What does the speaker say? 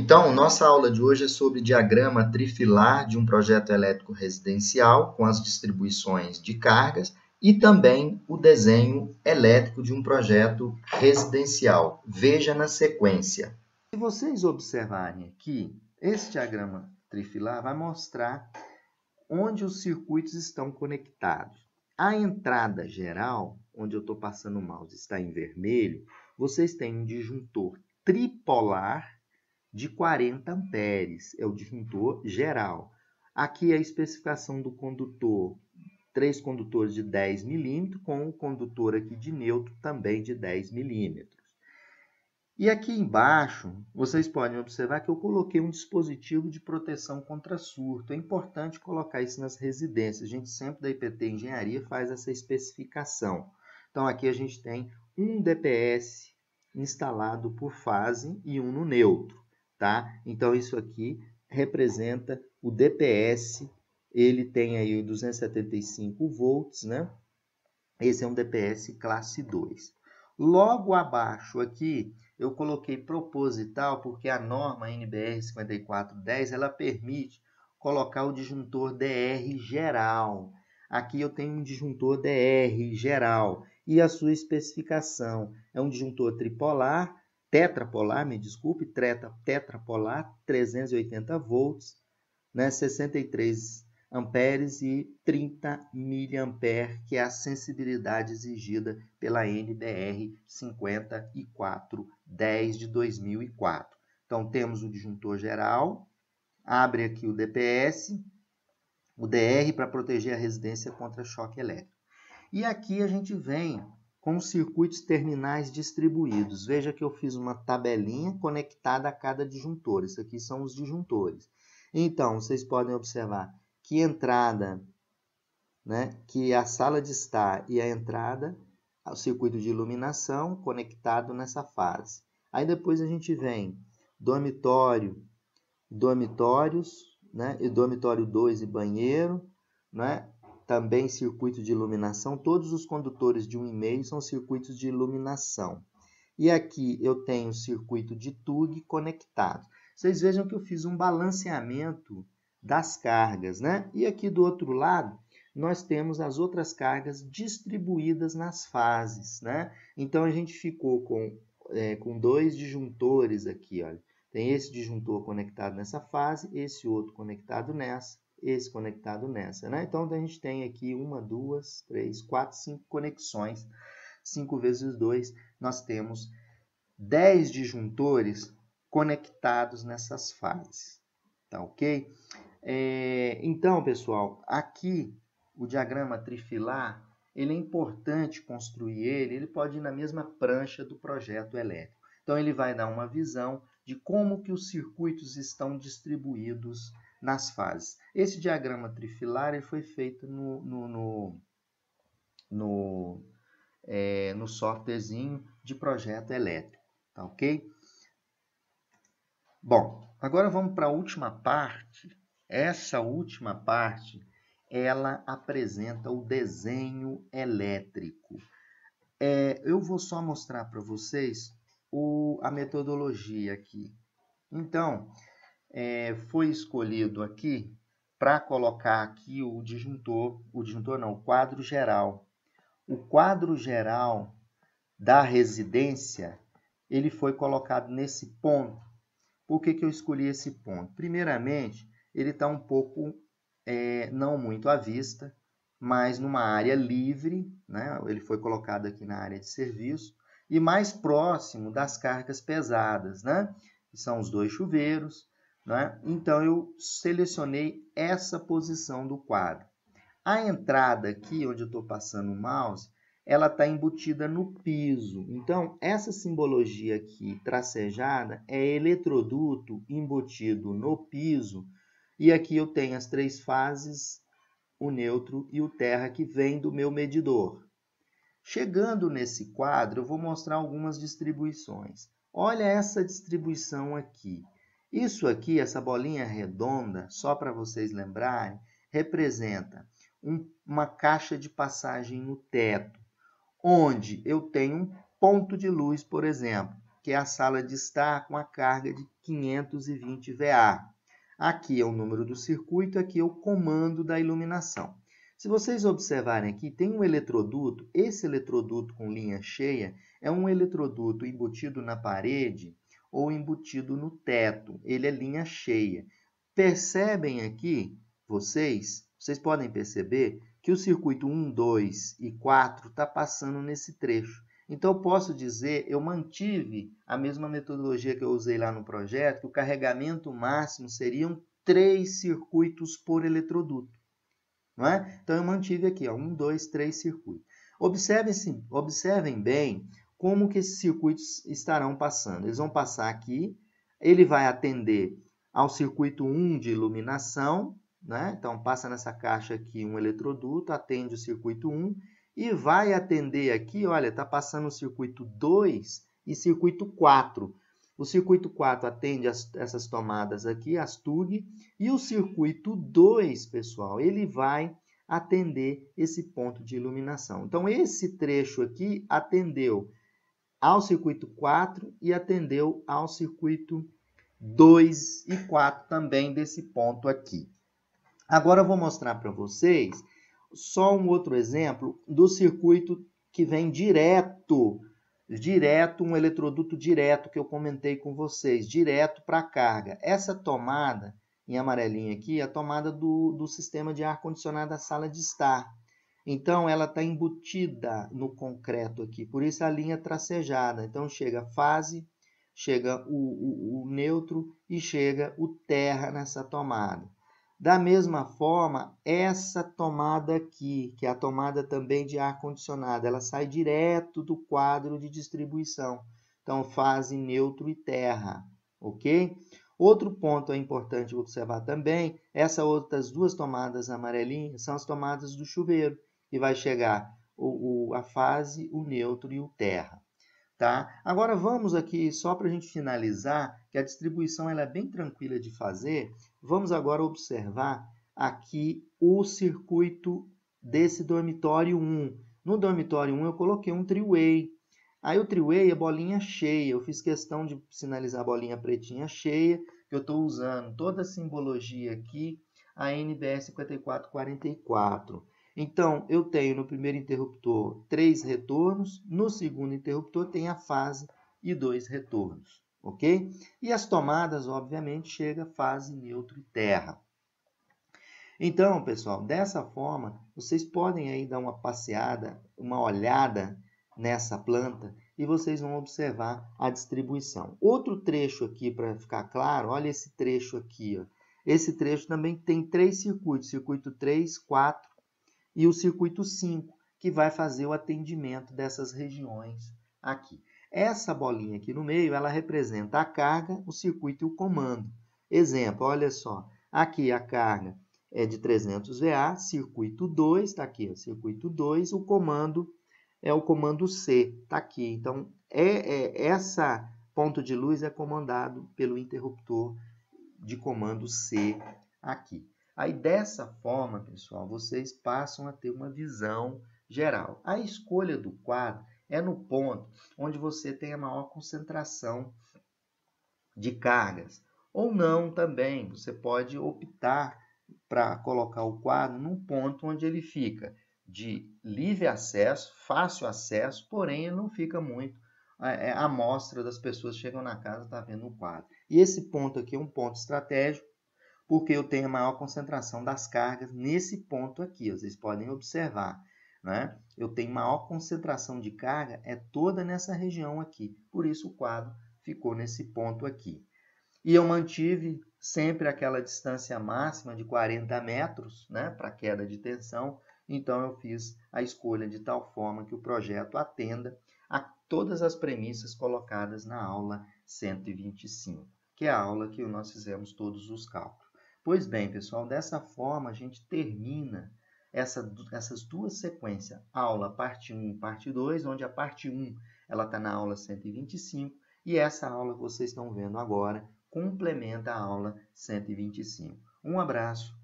Então, nossa aula de hoje é sobre diagrama trifilar de um projeto elétrico residencial, com as distribuições de cargas, e também o desenho elétrico de um projeto residencial. Veja na sequência. Se vocês observarem aqui, esse diagrama trifilar vai mostrar onde os circuitos estão conectados. A entrada geral, onde eu estou passando o mouse, está em vermelho. Vocês têm um disjuntor tripolar de 40 amperes, é o disjuntor geral. Aqui é a especificação do condutor, 3 condutores de 10 milímetros, com o condutor aqui de neutro também de 10 milímetros. E aqui embaixo, vocês podem observar que eu coloquei um dispositivo de proteção contra surto. É importante colocar isso nas residências. A gente sempre da IPT Engenharia faz essa especificação. Então, aqui a gente tem um DPS instalado por fase e um no neutro. Tá? Então, isso aqui representa o DPS, ele tem aí 275 volts, né? Esse é um DPS classe 2. Logo abaixo aqui, eu coloquei proposital, porque a norma NBR 5410, ela permite colocar o disjuntor DR geral. Aqui eu tenho um disjuntor DR geral, e a sua especificação é um disjuntor tripolar, tetrapolar, me desculpe, tetrapolar, 380 volts, né, 63 amperes e 30 miliamperes, que é a sensibilidade exigida pela NBR 5410 de 2004. Então, temos o disjuntor geral, abre aqui o DPS, o DR para proteger a residência contra choque elétrico. E aqui a gente vem com os circuitos terminais distribuídos. Veja que eu fiz uma tabelinha conectada a cada disjuntor. Isso aqui são os disjuntores. Então, vocês podem observar que entrada, né, que a sala de estar e a entrada, o circuito de iluminação conectado nessa fase. Aí depois a gente vem dormitório, dormitórios, né, e dormitório 2 e banheiro, né? Também circuito de iluminação. Todos os condutores de 1,5 são circuitos de iluminação. E aqui eu tenho o circuito de TUG conectado. Vocês vejam que eu fiz um balanceamento das cargas, né? E aqui do outro lado, nós temos as outras cargas distribuídas nas fases, né? Então, a gente ficou com dois disjuntores aqui, olha. Tem esse disjuntor conectado nessa fase, esse outro conectado nessa, esse conectado nessa, né? Então, a gente tem aqui 1, 2, 3, 4, 5 conexões. 5 vezes 2, nós temos 10 disjuntores conectados nessas fases. Tá ok? Então, pessoal, aqui o diagrama trifilar, ele é importante construir ele pode ir na mesma prancha do projeto elétrico. Então, ele vai dar uma visão de como que os circuitos estão distribuídos nas fases. Esse diagrama trifilar ele foi feito no softwarezinho de projeto elétrico, tá ok? Bom, agora vamos para a última parte. Essa última parte, ela apresenta o desenho elétrico. Eu vou só mostrar para vocês a metodologia aqui. Então, foi escolhido aqui para colocar aqui o quadro geral. O quadro geral da residência, ele foi colocado nesse ponto. Por que eu escolhi esse ponto? Primeiramente, ele está um pouco, não muito à vista, mas numa área livre, né? Ele foi colocado aqui na área de serviço, e mais próximo das cargas pesadas, né? Que são os dois chuveiros, né? Então, eu selecionei essa posição do quadro. A entrada aqui, onde eu estou passando o mouse, ela está embutida no piso. Então, essa simbologia aqui, tracejada, é eletroduto embutido no piso. E aqui eu tenho as 3 fases, o neutro e o terra, que vem do meu medidor. Chegando nesse quadro, eu vou mostrar algumas distribuições. Olha essa distribuição aqui. Isso aqui, essa bolinha redonda, só para vocês lembrarem, representa uma caixa de passagem no teto, onde eu tenho um ponto de luz, por exemplo, que é a sala de estar com a carga de 520 VA. Aqui é o número do circuito, aqui é o comando da iluminação. Se vocês observarem aqui, tem um eletroduto. Esse eletroduto com linha cheia é um eletroduto embutido na parede ou embutido no teto. Ele é linha cheia. Percebem aqui, vocês podem perceber que o circuito 1, 2 e 4 está passando nesse trecho. Então, eu posso dizer, eu mantive a mesma metodologia que eu usei lá no projeto, que o carregamento máximo seriam 3 circuitos por eletroduto. Não é? Então, eu mantive aqui, 1, 2, 3 circuitos. Observem bem como que esses circuitos estarão passando. Eles vão passar aqui, ele vai atender ao circuito 1 de iluminação, né? Então, passa nessa caixa aqui um eletroduto, atende o circuito 1, e vai atender aqui, olha, está passando o circuito 2 e circuito 4. O circuito 4 atende essas tomadas aqui, as TUG, e o circuito 2, pessoal, ele vai atender esse ponto de iluminação. Então, esse trecho aqui atendeu ao circuito 4 e atendeu ao circuito 2 e 4 também desse ponto aqui. Agora eu vou mostrar para vocês só um outro exemplo do circuito que vem direto, um eletroduto direto que eu comentei com vocês, direto para a carga. Essa tomada, em amarelinho aqui, é a tomada do sistema de ar-condicionado da sala de estar. Então, ela está embutida no concreto aqui, por isso a linha tracejada. Então, chega a fase, chega o neutro e chega o terra nessa tomada. Da mesma forma, essa tomada aqui, que é a tomada também de ar-condicionado, ela sai direto do quadro de distribuição. Então, fase, neutro e terra, ok? Outro ponto é importante observar também, essas outras duas tomadas amarelinhas são as tomadas do chuveiro, que vai chegar a fase, o neutro e o terra. Tá? Agora vamos aqui, só para a gente finalizar, que a distribuição ela é bem tranquila de fazer, vamos agora observar aqui o circuito desse dormitório 1. No dormitório 1 eu coloquei um three-way. Aí o three-way é bolinha cheia, eu fiz questão de sinalizar a bolinha pretinha cheia, que eu estou usando toda a simbologia aqui, a NBR 5444. Então, eu tenho no primeiro interruptor 3 retornos, no segundo interruptor tem a fase e 2 retornos, ok? E as tomadas, obviamente, chega fase, neutro e terra. Então, pessoal, dessa forma, vocês podem aí dar uma passeada, uma olhada nessa planta e vocês vão observar a distribuição. Outro trecho aqui, para ficar claro, olha esse trecho aqui, ó. Esse trecho também tem 3 circuitos, circuito 3, 4, e o circuito 5, que vai fazer o atendimento dessas regiões aqui. Essa bolinha aqui no meio, ela representa a carga, o circuito e o comando. Exemplo, olha só, aqui a carga é de 300 VA, circuito 2, está aqui, ó, circuito 2, o comando é o comando C, está aqui. Então, essa ponto de luz é comandado pelo interruptor de comando C aqui. Aí, dessa forma, pessoal, vocês passam a ter uma visão geral. A escolha do quadro é no ponto onde você tem a maior concentração de cargas. Ou não também, você pode optar para colocar o quadro num ponto onde ele fica de livre acesso, fácil acesso, porém ele não fica muito à mostra das pessoas que chegam na casa e estão vendo o quadro. E esse ponto aqui é um ponto estratégico, porque eu tenho a maior concentração das cargas nesse ponto aqui. Vocês podem observar, né? Eu tenho maior concentração de carga, é toda nessa região aqui. Por isso o quadro ficou nesse ponto aqui. E eu mantive sempre aquela distância máxima de 40 metros, né, para queda de tensão. Então eu fiz a escolha de tal forma que o projeto atenda a todas as premissas colocadas na aula 125, que é a aula que nós fizemos todos os cálculos. Pois bem, pessoal, dessa forma a gente termina essas duas sequências, aula parte 1 e parte 2, onde a parte 1 está na aula 125 e essa aula que vocês estão vendo agora complementa a aula 125. Um abraço